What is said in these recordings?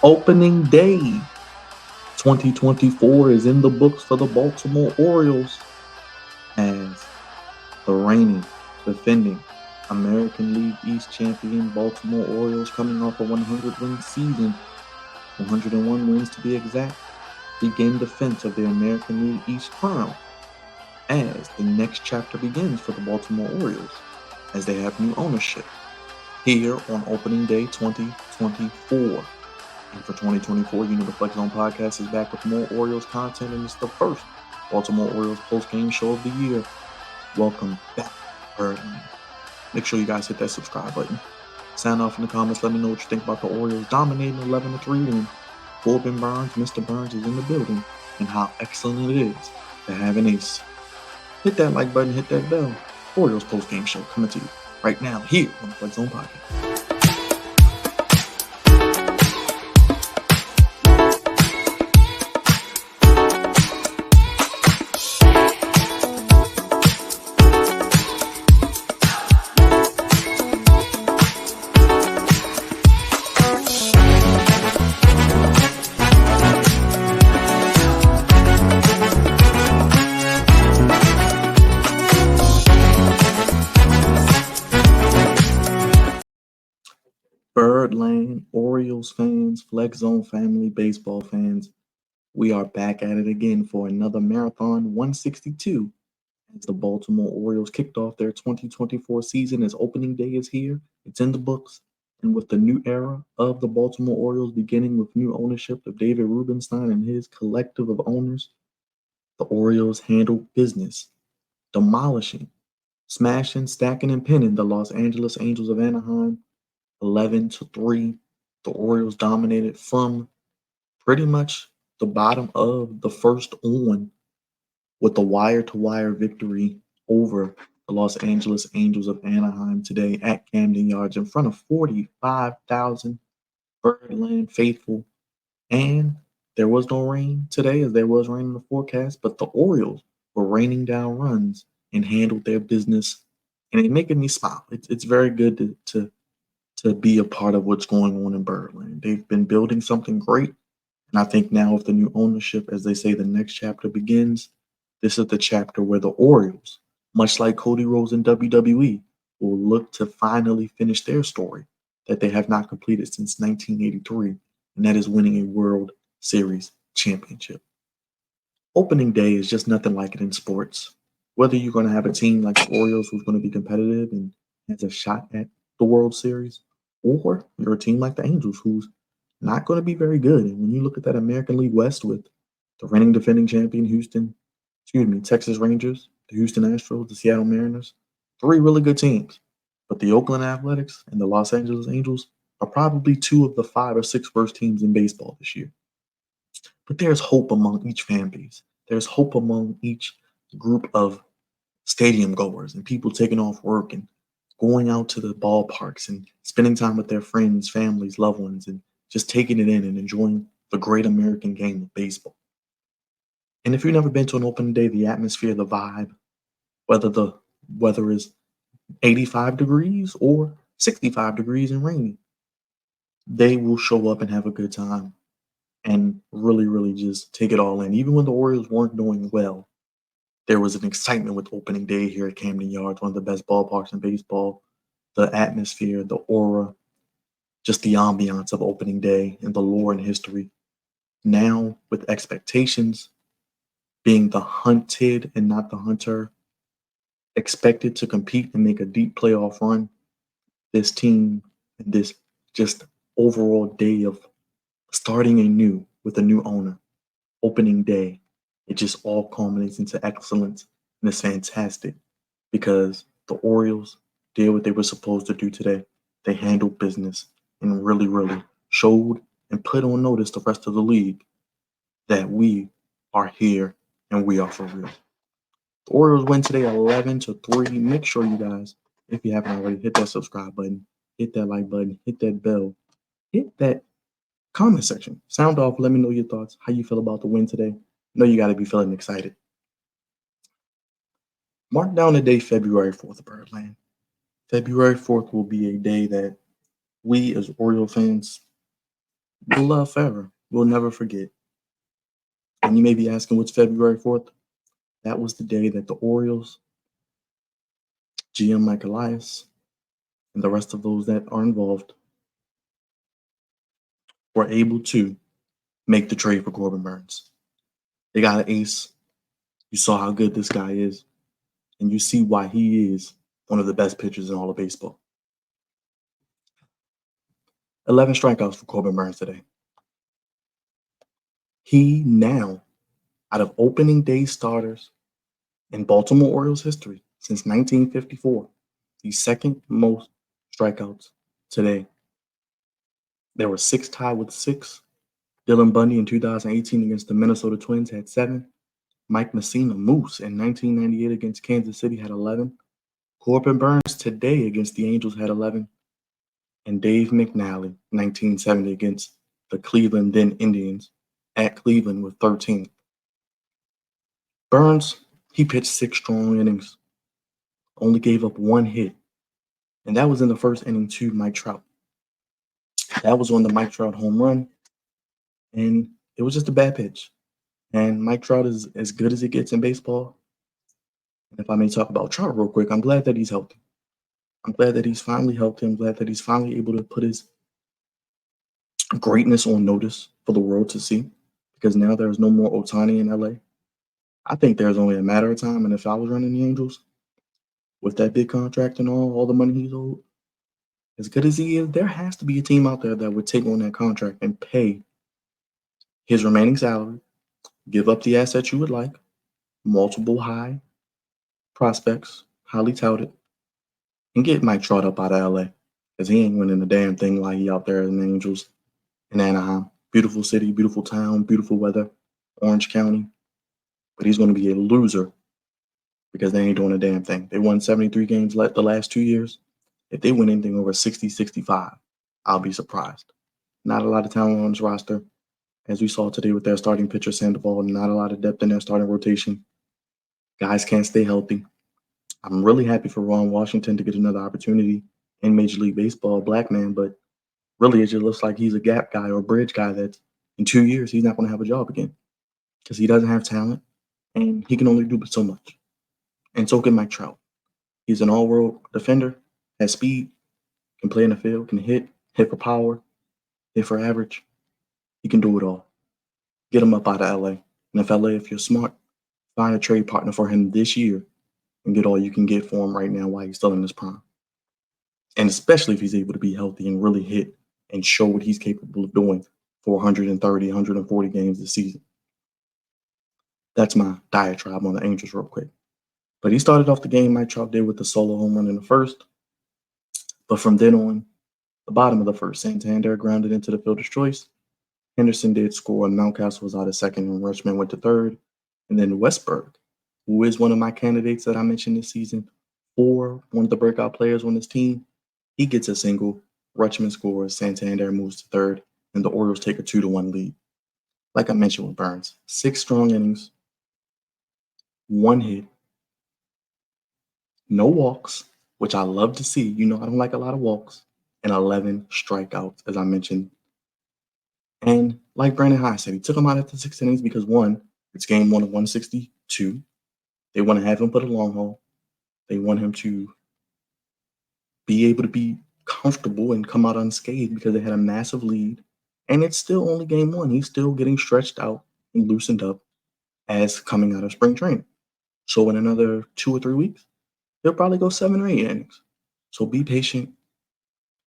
Opening day 2024 is in the books for the Baltimore Orioles as the reigning, defending American League East champion Baltimore Orioles, coming off a 100-win season, 101 wins to be exact, begin defense of their American League East crown as the next chapter begins for the Baltimore Orioles as they have new ownership here on opening day 2024. And for 2024, the Flex Zone Podcast is back with more Orioles content, and it's the first Baltimore Orioles post-game show of the year. Welcome back, Birdland. Make sure you guys hit that subscribe button. Sound off in the comments. Let me know what you think about the Orioles dominating 11-3 win. Corbin Burns, Mr. Burns, is in the building, and how excellent it is to have an ace. Hit that like button, hit that bell. Orioles post-game show coming to you right now here on the Flex Zone Podcast. Birdland, Orioles fans, Flex Zone family, baseball fans, we are back at it again for another Marathon 162 as the Baltimore Orioles kicked off their 2024 season as opening day is here. It's in the books. And with the new era of the Baltimore Orioles beginning with new ownership of David Rubenstein and his collective of owners, the Orioles handled business, demolishing, smashing, stacking, and pinning the Los Angeles Angels of Anaheim 11-3. The Orioles dominated from pretty much the bottom of the first on with the wire-to-wire victory over the Los Angeles Angels of Anaheim today at Camden Yards in front of 45,000 Birdland faithful. And there was no rain today, as there was rain in the forecast, but the Orioles were raining down runs and handled their business, and it's making me smile. It's very good to be a part of what's going on in Birdland. They've been building something great, and I think now with the new ownership, as they say, the next chapter begins. This is the chapter where the Orioles, much like Cody Rhodes in WWE, will look to finally finish their story that they have not completed since 1983, and that is winning a World Series championship. Opening day is just nothing like it in sports. Whether you're going to have a team like the Orioles who's going to be competitive and has a shot at the World Series, or you're a team like the Angels who's not going to be very good. And when you look at that American League West with the reigning defending champion Texas Rangers, the Houston Astros, the Seattle Mariners, three really good teams. But the Oakland Athletics and the Los Angeles Angels are probably two of the 5 or 6 worst teams in baseball this year. But there's hope among each fan base. There's hope among each group of stadium goers and people taking off work and going out to the ballparks and spending time with their friends, families, loved ones, and just taking it in and enjoying the great American game of baseball. And if you've never been to an opening day, the atmosphere, the vibe, whether the weather is 85 degrees or 65 degrees and rainy, they will show up and have a good time and really, really just take it all in. Even when the Orioles weren't doing well, there was an excitement with opening day here at Camden Yards, one of the best ballparks in baseball. The atmosphere, the aura, just the ambiance of opening day and the lore and history. Now, with expectations being the hunted and not the hunter, expected to compete and make a deep playoff run, this team and this just overall day of starting anew with a new owner, opening day, it just all culminates into excellence, and it's fantastic because the Orioles did what they were supposed to do today. They handled business and really, really showed and put on notice the rest of the league that we are here and we are for real. The Orioles win today 11-3. Make sure you guys, if you haven't already, hit that subscribe button, hit that like button, hit that bell, hit that comment section. Sound off. Let me know your thoughts, how you feel about the win today. I know you got to be feeling excited. Mark down the day February 4th, Birdland. February 4th will be a day that we as Oriole fans we'll love forever. We'll never forget. And you may be asking, what's February 4th? That was the day that the Orioles, GM Mike Elias, and the rest of those that are involved were able to make the trade for Corbin Burns. They got an ace. You saw how good this guy is, and you see why he is one of the best pitchers in all of baseball. 11 strikeouts for Corbin Burns today. He now, out of opening day starters in Baltimore Orioles history since 1954, the second most strikeouts today. There were 6 tied with 6. Dylan Bundy in 2018 against the Minnesota Twins had 7. Mike Messina Moose in 1998 against Kansas City had 11. Corbin Burns today against the Angels had 11. And Dave McNally, 1970 against the Cleveland then Indians at Cleveland with 13. Burns, he pitched 6 strong innings, only gave up 1 hit, and that was in the first inning to Mike Trout. That was on the Mike Trout home run, and it was just a bad pitch. And Mike Trout is as good as it gets in baseball. And if I may talk about Trout real quick, I'm glad that he's healthy. I'm glad that he's finally healthy. I'm glad that he's finally able to put his greatness on notice for the world to see, because now there's no more Ohtani in LA. I think there's only a matter of time, and if I was running the Angels with that big contract and all the money he's owed, as good as he is, there has to be a team out there that would take on that contract and pay his remaining salary, give up the assets you would like, multiple high prospects, highly touted, and get Mike Trout up out of LA, because he ain't winning a damn thing while he out there in the Angels in Anaheim. Beautiful city, beautiful town, beautiful weather, Orange County. But he's going to be a loser because they ain't doing a damn thing. They won 73 games the last 2 years. If they win anything over 60, 65, I'll be surprised. Not a lot of talent on this roster, as we saw today with their starting pitcher, Sandoval. Not a lot of depth in their starting rotation. Guys can't stay healthy. I'm really happy for Ron Washington to get another opportunity in Major League Baseball, black man, but really it just looks like he's a gap guy or a bridge guy that in 2 years he's not going to have a job again because he doesn't have talent and he can only do so much. And so can Mike Trout. He's an all-world defender, has speed, can play in the field, can hit for power, hit for average. He can do it all. Get him up out of LA. And if you're smart, find a trade partner for him this year and get all you can get for him right now while he's still in his prime. And especially if he's able to be healthy and really hit and show what he's capable of doing for 130, 140 games this season. That's my diatribe on the Angels real quick. But he started off the game, Mike Trout did, with the solo home run in the first. But from then on, the bottom of the first, Santander grounded into the fielder's choice. Henderson did score, and Mountcastle was out at second, and Rutschman went to third. And then Westberg, who is one of my candidates that I mentioned this season for one of the breakout players on this team, he gets a single. Rutschman scores, Santander moves to third, and the Orioles take a 2-1 lead. Like I mentioned with Burns, 6 strong innings, 1 hit, no walks, which I love to see. You know, I don't like a lot of walks, and 11 strikeouts, as I mentioned. And like Brandon High said, he took him out after 6 innings because, one, it's game 1 of 162. They want to have him put a long haul. They want him to be able to be comfortable and come out unscathed because they had a massive lead. And it's still only game 1. He's still getting stretched out and loosened up as coming out of spring training. So in another 2 or 3 weeks, he'll probably go 7 or 8 innings. So be patient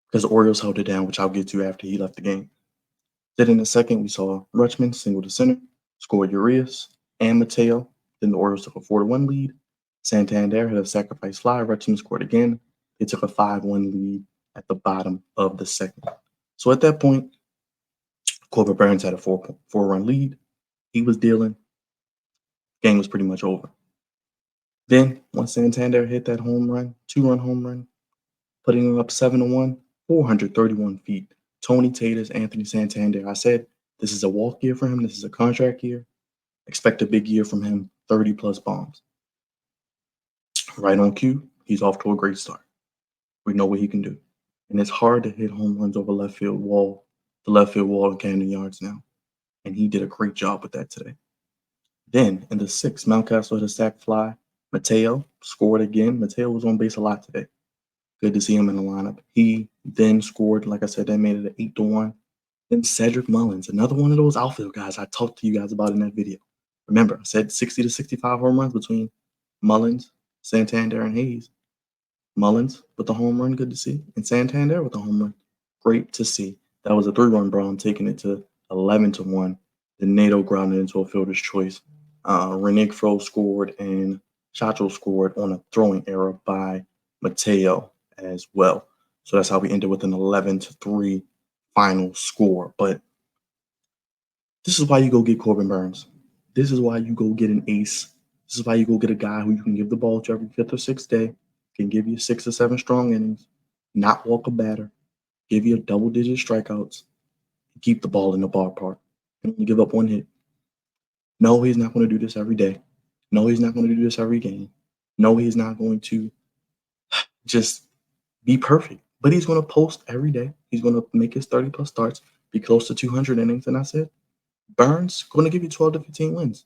because the Orioles held it down, which I'll get to after he left the game. Then in the second, we saw Rutschman single to center, scored Urias and Mateo. Then the Orioles took a 4-1 lead. Santander had a sacrifice fly. Rutschman scored again. They took a 5-1 lead at the bottom of the second. So at that point, Corbin Burns had a 4-run lead. He was dealing. Game was pretty much over. Then once Santander hit that home run, 2-run home run, putting him up 7-1, 431 feet. Tony Tatis, Anthony Santander. I said this is a walk year for him. This is a contract year. Expect a big year from him, 30-plus bombs. Right on cue, he's off to a great start. We know what he can do. And it's hard to hit home runs over left field wall the left field wall in Camden Yards now, and he did a great job with that today. Then in the sixth, Mountcastle hit a sac fly. Mateo scored again. Mateo was on base a lot today. Good to see him in the lineup. He then scored, like I said, that made it an 8-1. Then Cedric Mullins, another one of those outfield guys I talked to you guys about in that video. Remember, I said 60 to 65 home runs between Mullins, Santander, and Hayes. Mullins with the home run, good to see. And Santander with the home run, great to see. That was a 3-run brawl, taking it to 11-1. Then Nato grounded into a fielder's choice. Renigro scored and Chacho scored on a throwing error by Mateo as well. So that's how we ended with an 11-3 final score. But this is why you go get Corbin Burns. This is why you go get an ace. This is why you go get a guy who you can give the ball to every fifth or sixth day, can give you 6 or 7 strong innings, not walk a batter, give you double-digit strikeouts, and keep the ball in the ballpark, and only give up 1 hit. No, he's not going to do this every day. No, he's not going to do this every game. No, he's not going to just be perfect. But he's going to post every day. He's going to make his 30-plus starts, be close to 200 innings, and that's it. Burns going to give you 12 to 15 wins.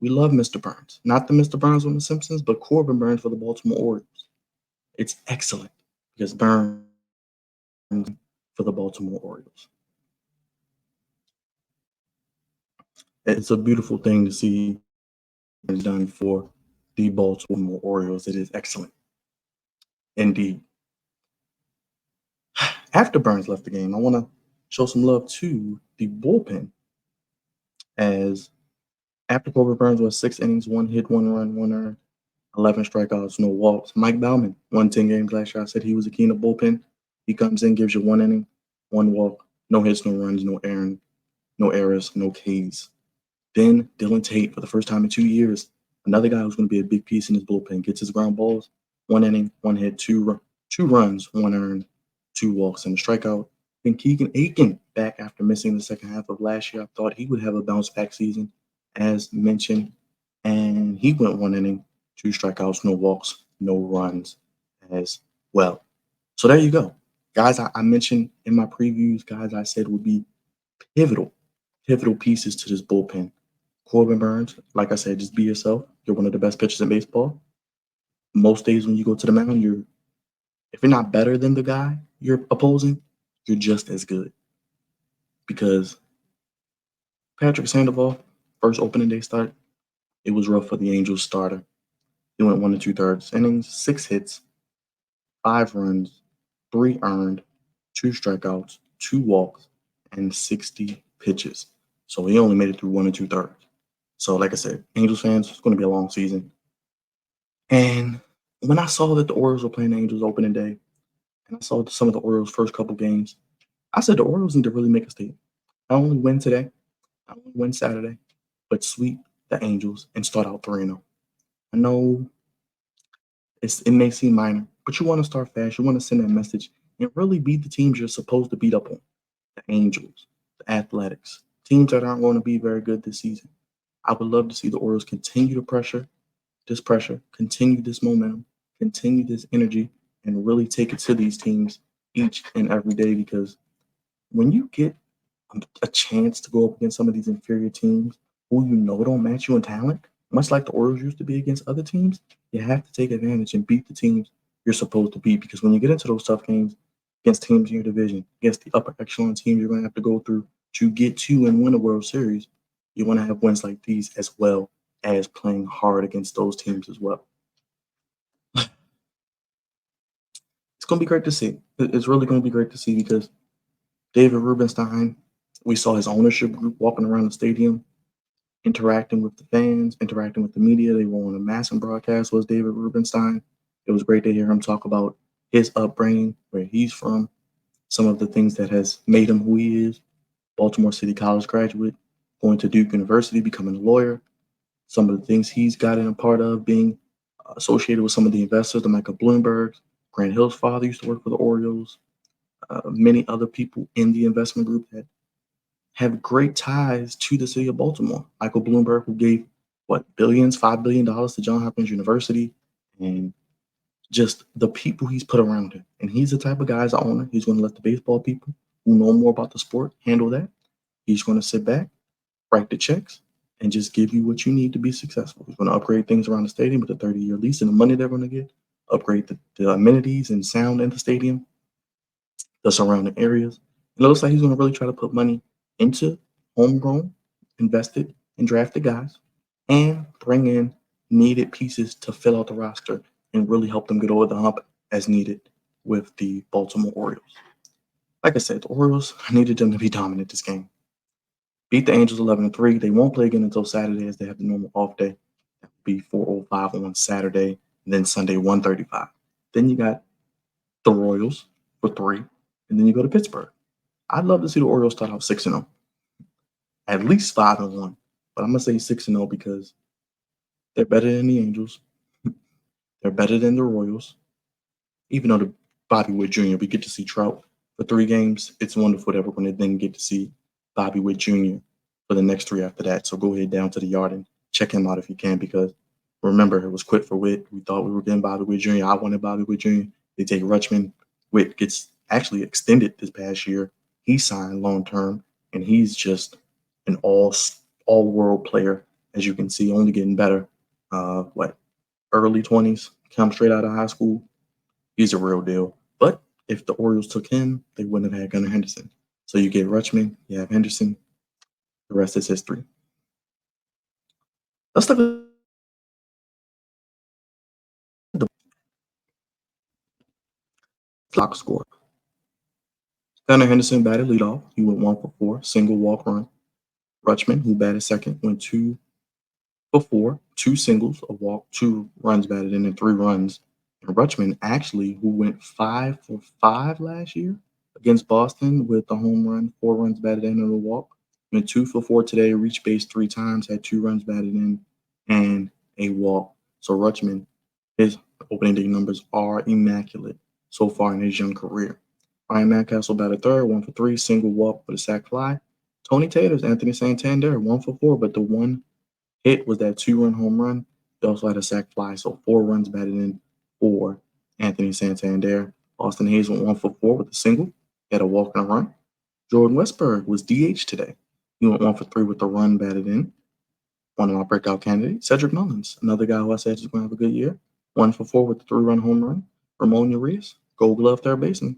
We love Mr. Burns. Not the Mr. Burns on The Simpsons, but Corbin Burns for the Baltimore Orioles. It's excellent because Burns for the Baltimore Orioles. It's a beautiful thing to see done for the Baltimore Orioles. It is excellent. Indeed. After Burns left the game, I want to show some love to the bullpen, as after Corbin Burns was 6 innings, 1 hit, 1 run, 1 earned, 11 strikeouts, no walks. Mike Baumann won 10 games last year. I said he was a key in the bullpen. He comes in, gives you 1 inning, 1 walk, no hits, no runs, no errors, no Ks. Then Dylan Tate, for the first time in 2 years, another guy who's going to be a big piece in his bullpen, gets his ground balls, 1 inning, 1 hit, 2 runs, 1 earned, 2 walks, and a strikeout. Then Keegan Aiken back after missing the second half of last year. I thought he would have a bounce back season, as mentioned, and he went 1 inning, 2 strikeouts, no walks, no runs as well. So there you go. Guys, I mentioned in my previews, guys I said would be pivotal pieces to this bullpen. Corbin Burns, like I said, just be yourself. You're one of the best pitchers in baseball. Most days when you go to the mound, if you're not better than the guy you're opposing, you're just as good. Because Patrick Sandoval, first opening day start, it was rough for the Angels starter. He went 1 2/3 innings, 6 hits, 5 runs, 3 earned, 2 strikeouts, 2 walks, and 60 pitches. So he only made it through 1 2/3. So like I said, Angels fans, it's going to be a long season. And when I saw that the Orioles were playing the Angels opening day, and I saw some of the Orioles' first couple games, I said the Orioles need to really make a statement. Not only win today, not only win Saturday, but sweep the Angels and start out 3-0. I know it may seem minor, but you want to start fast. You want to send that message and really beat the teams you're supposed to beat up on. The Angels, the Athletics, teams that aren't going to be very good this season. I would love to see the Orioles continue to pressure, continue this momentum, continue this energy, and really take it to these teams each and every day. Because when you get a chance to go up against some of these inferior teams who you know don't match you in talent, much like the Orioles used to be against other teams, you have to take advantage and beat the teams you're supposed to beat. Because when you get into those tough games against teams in your division, against the upper echelon teams you're going to have to go through to get to and win a World Series, you want to have wins like these as well as playing hard against those teams as well. It's going to be great to see. It's really going to be great to see because David Rubenstein, we saw his ownership group walking around the stadium, interacting with the fans, interacting with the media. They were on a massive broadcast, was David Rubenstein. It was great to hear him talk about his upbringing, where he's from, some of the things that has made him who he is. Baltimore City College graduate, going to Duke University, becoming a lawyer. Some of the things he's gotten a part of, being associated with some of the investors, the Michael Bloomberg. Grant Hill's father used to work for the Orioles. Many other people in the investment group that have great ties to the city of Baltimore. Michael Bloomberg, who gave billions, $5 billion to Johns Hopkins University, and just the people he's put around him. And he's the type of guy as an owner, he's going to let the baseball people who know more about the sport handle that. He's going to sit back, write the checks, and just give you what you need to be successful. He's going to upgrade things around the stadium with a 30-year lease and the money they're going to get, upgrade the amenities and sound in the stadium, the surrounding areas. And it looks like he's going to really try to put money into homegrown, invested, and drafted guys, and bring in needed pieces to fill out the roster and really help them get over the hump as needed with the Baltimore Orioles. Like I said, the Orioles, I needed them to be dominant this game. Beat the Angels 11-3. They won't play again until Saturday as they have the normal off day. That will be 4:05 on Saturday, and then Sunday 1:35. Then you got the Royals for 3, and then you go to Pittsburgh. I'd love to see the Orioles start out 6-0, at least 5-1. But I'm gonna say 6-0 because they're better than the Angels. They're better than the Royals. Even though the Bobby Witt Jr. we get to see Trout for 3 games, it's wonderful that we're going to then get to see Bobby Witt Jr. for the next 3 after that. So go ahead down to the yard and check him out if you can, because remember, it was quit for Witt. We thought we were getting Bobby Witt Jr. I wanted Bobby Witt Jr. They take Rutschman. Witt gets actually extended this past year. He signed long term, and he's just an all-world player, as you can see, only getting better. Early 20s, come straight out of high school. He's a real deal. But if the Orioles took him, they wouldn't have had Gunnar Henderson. So you get Rutschman, you have Henderson. The rest is history. Let's look at the box score. Gunnar Henderson batted leadoff. He went 1 for 4, single walk run. Rutschman, who batted second, went 2 for 4, 2 singles, a walk, 2 runs batted in, and 3 runs. And Rutschman, actually, who went 5 for 5 last year against Boston with a home run, 4 runs batted in, and a walk, went 2 for 4 today, reached base 3 times, had 2 runs batted in, and a walk. So Rutschman, his opening day numbers are immaculate so far in his young career. Ryan Mountcastle batted third, 1 for 3, single walk with a sac fly. Tony Taylor's Anthony Santander, 1 for 4, but the one hit was that 2-run home run. He also had a sac fly, so 4 runs batted in for Anthony Santander. Austin Hayes went 1 for 4 with a single. He had a walk and a run. Jordan Westberg was DH today. He went 1 for 3 with a run batted in. One of my breakout candidates, Cedric Mullins, another guy who I said is going to have a good year. 1 for 4 with a 3-run home run. Ramon Urias, Gold Glove third baseman.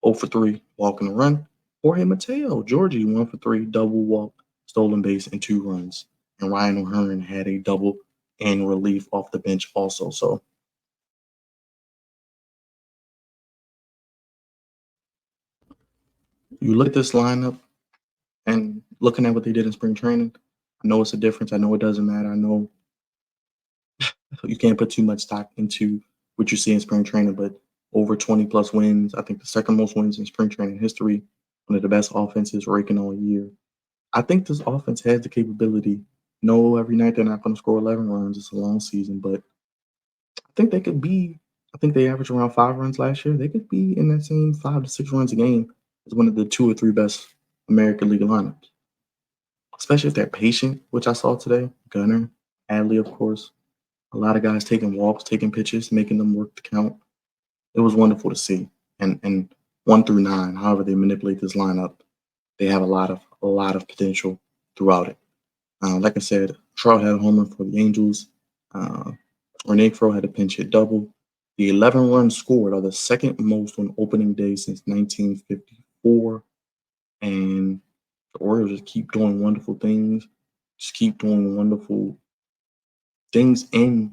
0 for 3, walk and a run. Jorge Mateo, Georgie, 1 for 3, double walk, stolen base, and 2 runs. And Ryan O'Hearn had a double in relief off the bench also. So you look at this lineup and looking at what they did in spring training, I know it's a difference. I know it doesn't matter. I know you can't put too much stock into what you see in spring training, but over 20 plus wins, I think the second most wins in spring training history, one of the best offenses raking all year. I think this offense has the capability. No, every night they're not going to score 11 runs. It's a long season, but I think they could be. I think they averaged around 5 runs last year. They could be in that same 5 to 6 runs a game as one of the 2 or 3 best American League lineups, especially if they're patient, which I saw today. Gunnar, Adley, of course. A lot of guys taking walks, taking pitches, making them work the count. It was wonderful to see. And 1 through 9, however they manipulate this lineup, they have a lot of potential throughout it. Like I said, Trout had a homer for the Angels. Renegro had a pinch hit double. The 11 runs scored are the second most on opening day since 1954. And the Orioles just keep doing wonderful things, just keep doing wonderful things in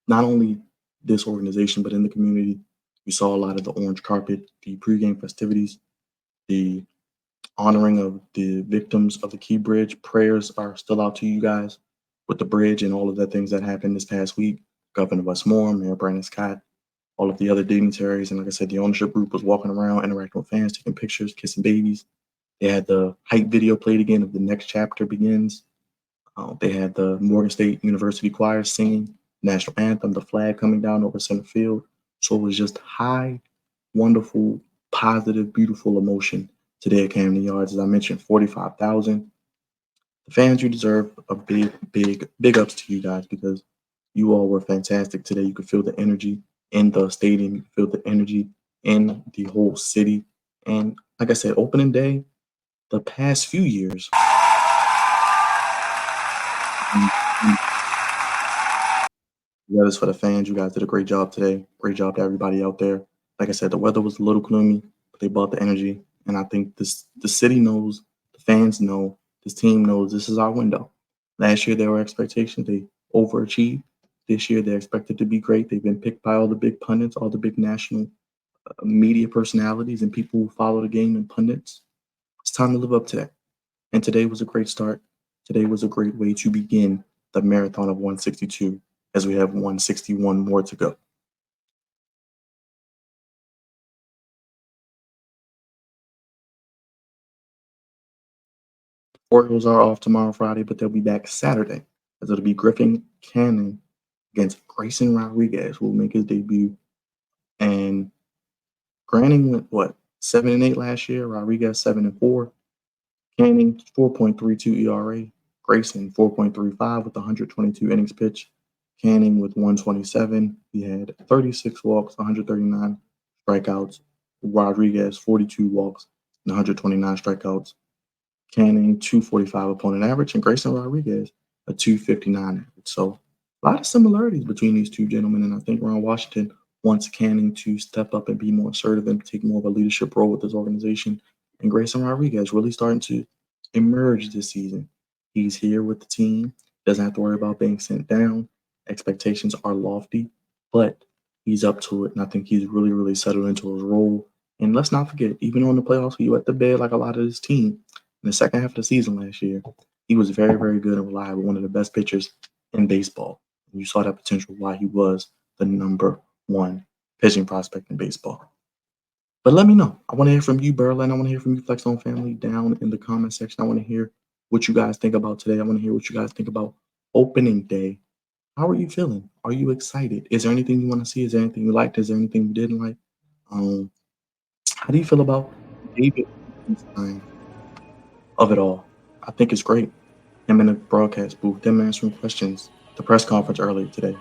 not only this organization, but in the community. We saw a lot of the orange carpet, the pregame festivities, the honoring of the victims of the Key Bridge. Prayers are still out to you guys with the bridge and all of the things that happened this past week. Governor Westmore, Mayor Brandon Scott, all of the other dignitaries. And like I said, the ownership group was walking around, interacting with fans, taking pictures, kissing babies. They had the hype video played again of The Next Chapter Begins. They had the Morgan State University choir singing national anthem, the flag coming down over center field. So it was just high, wonderful, positive, beautiful emotion today at Camden Yards. As I mentioned, 45,000. The fans, you deserve a big ups to you guys because you all were fantastic today. You could feel the energy in the stadium. You could feel the energy in the whole city. And like I said, opening day, the past few years, that is for the fans. You guys did a great job today. Great job to everybody out there. Like I said, the weather was a little gloomy, but they brought the energy. And I think the city knows, the fans know, this team knows this is our window. Last year there were expectations. They overachieved. This year they're expected to be great. They've been picked by all the big pundits, all the big national media personalities and people who follow the game and pundits. It's time to live up to that. And today was a great start. Today was a great way to begin the marathon of 162 as we have 161 more to go. Orioles are off tomorrow, Friday, but they'll be back Saturday as it'll be Griffin Cannon against Grayson Rodriguez, who will make his debut. And Granning went what 7-8 last year. Rodriguez 7-4. Canning 4.32 ERA. Grayson 4.35 with 122 innings pitched. Canning with 127. He had 36 walks, 139 strikeouts. Rodriguez 42 walks and 129 strikeouts. Canning 245 opponent average, and Grayson Rodriguez a 259 average. So a lot of similarities between these two gentlemen, and I think Ron Washington wants Canning to step up and be more assertive and take more of a leadership role with his organization. And Grayson Rodriguez really starting to emerge this season. He's here with the team, doesn't have to worry about being sent down. Expectations are lofty, but he's up to it, and I think he's really, really settled into his role. And let's not forget, even on the playoffs, he wet the bed like a lot of his team. In the second half of the season last year, he was very, very good and reliable, one of the best pitchers in baseball. And you saw that potential why he was the number one pitching prospect in baseball. But let me know. I want to hear from you, Birdland. I want to hear from you, Flex On Family, down in the comment section. I want to hear what you guys think about today. I want to hear what you guys think about opening day. How are you feeling? Are you excited? Is there anything you want to see? Is there anything you liked? Is there anything you didn't like? How do you feel about David Rubenstein of it all? I think it's great. Him in the broadcast booth, them answering questions, the press conference earlier today,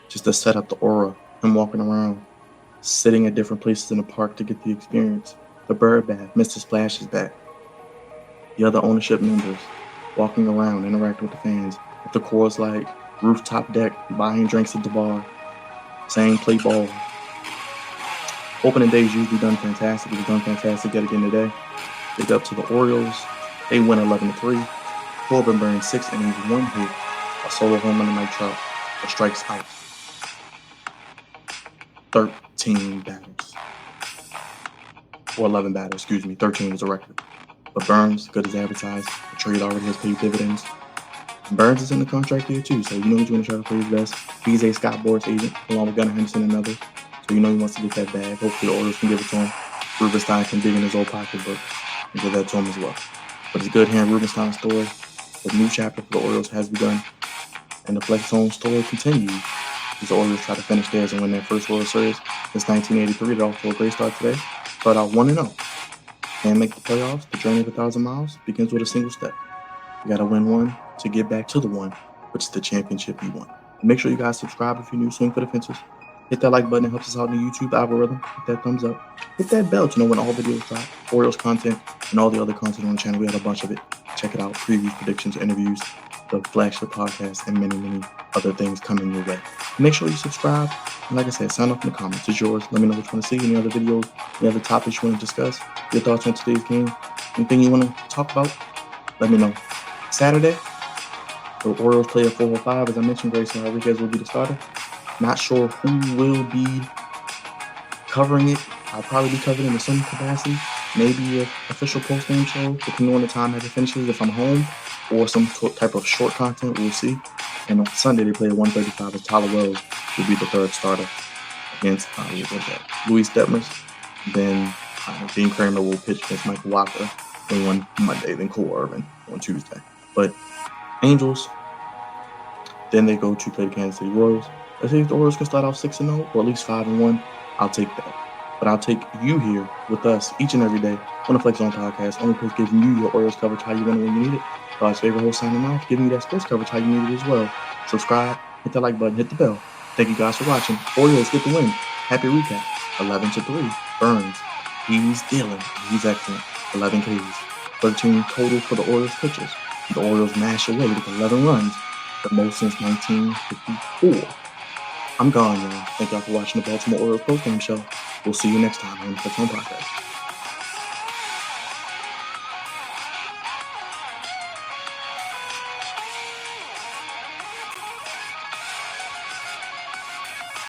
just to set up the aura, him walking around, sitting at different places in the park to get the experience. The bird bath, Mr. Splash is back. The other ownership members walking around, interacting with the fans. At the Coors Light, rooftop deck, buying drinks at the bar, saying play ball. Opening day is usually done fantastic. It was done fantastic yet again today. Big up to the Orioles. They win 11-3. Corbin burned 6 innings, 1 hit, a solo home run to Mike Trout, a strikes out. 13 batters. Or 11 batters, excuse me. 13 was a record. But Burns, good as advertised. The trade already has paid dividends. Burns is in the contract year too, so you know he's going to try to play his best. He's a Scott Boras agent, along with Gunnar Henderson and others. So you know he wants to get that bag. Hopefully the Orioles can give it to him. Rubenstein can dig in his old pocketbook and give that to him as well. But it's good hearing Rubenstein's story. The new chapter for the Orioles has begun, and the Flex Zone story continues as the Orioles try to finish theirs and win their first World Series since 1983. They're off to a great start today. Start out 1-0. Can't make the playoffs. The journey of 1,000 miles begins with a single step. You got to win one to get back to the one, which is the championship you want. And make sure you guys subscribe if you're new. Swing for the fences. Hit that like button. It helps us out in the YouTube algorithm. Hit that thumbs up. Hit that bell to know when all videos drop. Orioles content and all the other content on the channel. We have a bunch of it. Check it out. Previews, predictions, interviews, the flagship podcast, and many, many other things coming your way. Make sure you subscribe. And like I said, sign up in the comments. It's yours. Let me know what you want to see. Any other videos, any other topics you want to discuss, your thoughts on today's game, anything you want to talk about, let me know. Saturday, the Orioles play at 4:05. As I mentioned, Grayson Rodriguez will be the starter. Not sure who will be covering it. I'll probably be covering it in some capacity. Maybe an official post-game show, depending on the time that it finishes, if I'm home, or some type of short content, we'll see. And on Sunday, they play at 1:35 as Tyler Wells will be the third starter against Luis Detmers. Then Dean Kramer will pitch against Michael Walker on one Monday, then Corbin on Tuesday. But Angels, then they go to play the Kansas City Royals. Let's see if the Orioles can start off 6-0 or at least 5-1. I'll take that. But I'll take you here with us each and every day on the Flex Zone Podcast. Only place giving you your Orioles coverage how you want it when you need it. God's favorite host signing off, giving you that sports coverage how you need it as well. Subscribe, hit that like button, hit the bell. Thank you guys for watching. Orioles get the win. Happy recap. 11-3. Burns He's dealing. He's excellent. 11 Ks. 13 total for the Orioles pitchers. The Orioles mash away with 11 runs, the most since 1954. I'm gone, y'all. Thank y'all for watching the Baltimore Orioles Postgame Show. We'll see you next time on the Fix On Podcast.